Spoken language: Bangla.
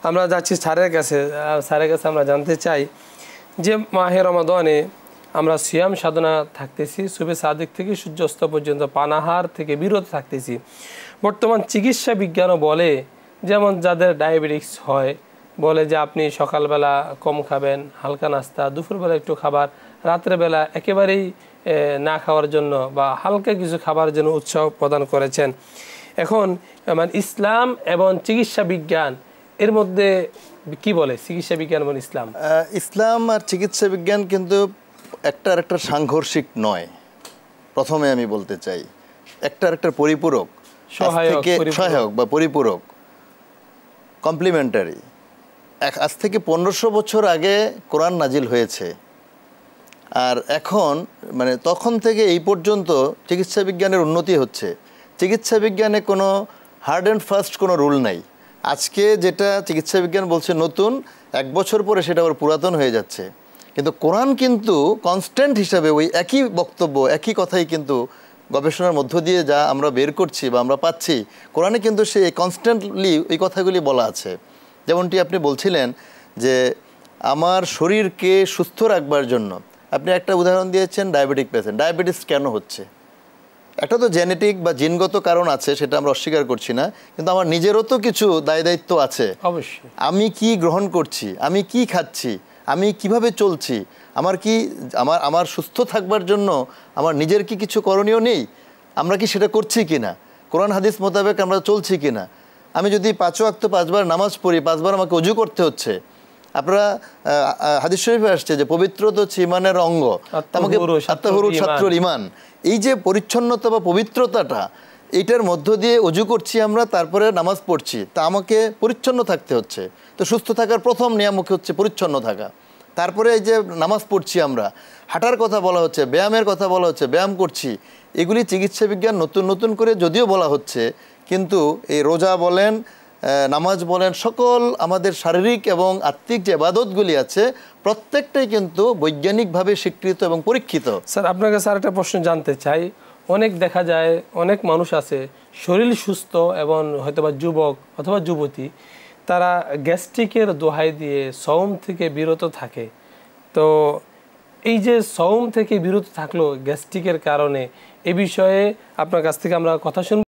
আমরা যাচ্ছি স্যারের কাছে। স্যারের কাছে আমরা জানতে চাই যে মাহে রমাদানে আমরা সিয়াম সাধনা থাকতেছি, সুবে সাদিক থেকে সূর্যাস্ত পর্যন্ত পানাহার থেকে বিরত থাকতেছি। বর্তমান চিকিৎসা বিজ্ঞানও বলে, যেমন যাদের ডায়াবেটিস হয় বলে যে আপনি সকালবেলা কম খাবেন, হালকা নাস্তা, দুপুরবেলা একটু খাবার, রাত্রেবেলা একেবারেই না খাওয়ার জন্য বা হালকা কিছু খাবার জন্য উৎসাহ প্রদান করেছেন। এখন মানে ইসলাম এবং চিকিৎসা বিজ্ঞান এর মধ্যে কি বলে চিকিৎসা বিজ্ঞান এবং ইসলাম? ইসলাম আর চিকিৎসা বিজ্ঞান কিন্তু একটা আরেকটা সাংঘর্ষিক নয়। প্রথমে আমি বলতে চাই একটা আরেকটার পরিপূরক, সহায়ক বা পরিপূরক, কমপ্লিমেন্টারি। আজ থেকে 1500 বছর আগে কোরআন নাজিল হয়েছে, আর এখন মানে তখন থেকে এই পর্যন্ত চিকিৎসা বিজ্ঞানের উন্নতি হচ্ছে। চিকিৎসা বিজ্ঞানে কোনো হার্ড অ্যান্ড ফাস্ট কোনো রুল নাই। আজকে যেটা চিকিৎসা বিজ্ঞান বলছে নতুন, 1 বছর পরে সেটা আবার পুরাতন হয়ে যাচ্ছে। কিন্তু কোরআন কিন্তু কনস্ট্যান্ট হিসাবে ওই একই বক্তব্য, একই কথাই কিন্তু গবেষণার মধ্য দিয়ে যা আমরা বের করছি বা আমরা পাচ্ছি, কোরআনে কিন্তু সে কনস্ট্যান্টলি ওই কথাগুলি বলা আছে। যেমনটি আপনি বলছিলেন যে আমার শরীরকে সুস্থ রাখবার জন্য, আপনি একটা উদাহরণ দিয়েছেন ডায়াবেটিক পেশেন্ট। ডায়াবেটিস কেন হচ্ছে? একটা তো জেনেটিক বা জিনগত কারণ আছে, সেটা আমরা অস্বীকার করছি না, কিন্তু আমার নিজেরও তো কিছু দায় দায়িত্ব আছে। অবশ্যই আমি কি গ্রহণ করছি, আমি কি খাচ্ছি, আমি কিভাবে চলছি, আমার কি আমার সুস্থ থাকবার জন্য আমার নিজের কি কিছু করণীয় নেই? আমরা কি সেটা করছি কিনা, কোরআন হাদিস মোতাবেক আমরা চলছি কিনা? আমি যদি 5 ওয়াক্ত 5 বার নামাজ পড়ি, 5 বার আমাকে ওযু করতে হচ্ছে। আপনারা হাদিস শরীফে আসছে যে পবিত্রতা হচ্ছে ইমানের অঙ্গ, আমাকে আত্মাহুরু ছাত্রুল ইমান। এই যে পরিচ্ছন্নতা বা পবিত্রতাটা, এইটার মধ্য দিয়ে ওযু করছি আমরা, তারপরে নামাজ পড়ছি, তা আমাকে পরিচ্ছন্ন থাকতে হচ্ছে। তো সুস্থ থাকার প্রথম নিয়ামক হচ্ছে পরিচ্ছন্ন থাকা। তারপরে এই যে নামাজ পড়ছি আমরা, হাঁটার কথা বলা হচ্ছে, ব্যায়ামের কথা বলা হচ্ছে, ব্যায়াম করছি। এগুলি চিকিৎসা বিজ্ঞান নতুন নতুন করে যদিও বলা হচ্ছে, কিন্তু এই রোজা বলেন, নামাজ বলেন, সকল আমাদের শারীরিক এবং আত্মিক যে ইবাদতগুলি আছে প্রত্যেকটাই কিন্তু বৈজ্ঞানিকভাবে স্বীকৃত এবং পরীক্ষিত। স্যার আপনার কাছে আরেকটা প্রশ্ন জানতে চাই। অনেক দেখা যায় অনেক মানুষ আছে শরীর সুস্থ এবং হয়তোবা যুবক অথবা যুবতী, তারা গ্যাস্ট্রিকের দোহাই দিয়ে সওম থেকে বিরত থাকে। তো এই যে সওম থেকে বিরত থাকলো গ্যাস্ট্রিকের কারণে, এ বিষয়ে আপনার কাছ থেকে আমরা কথা শুনব।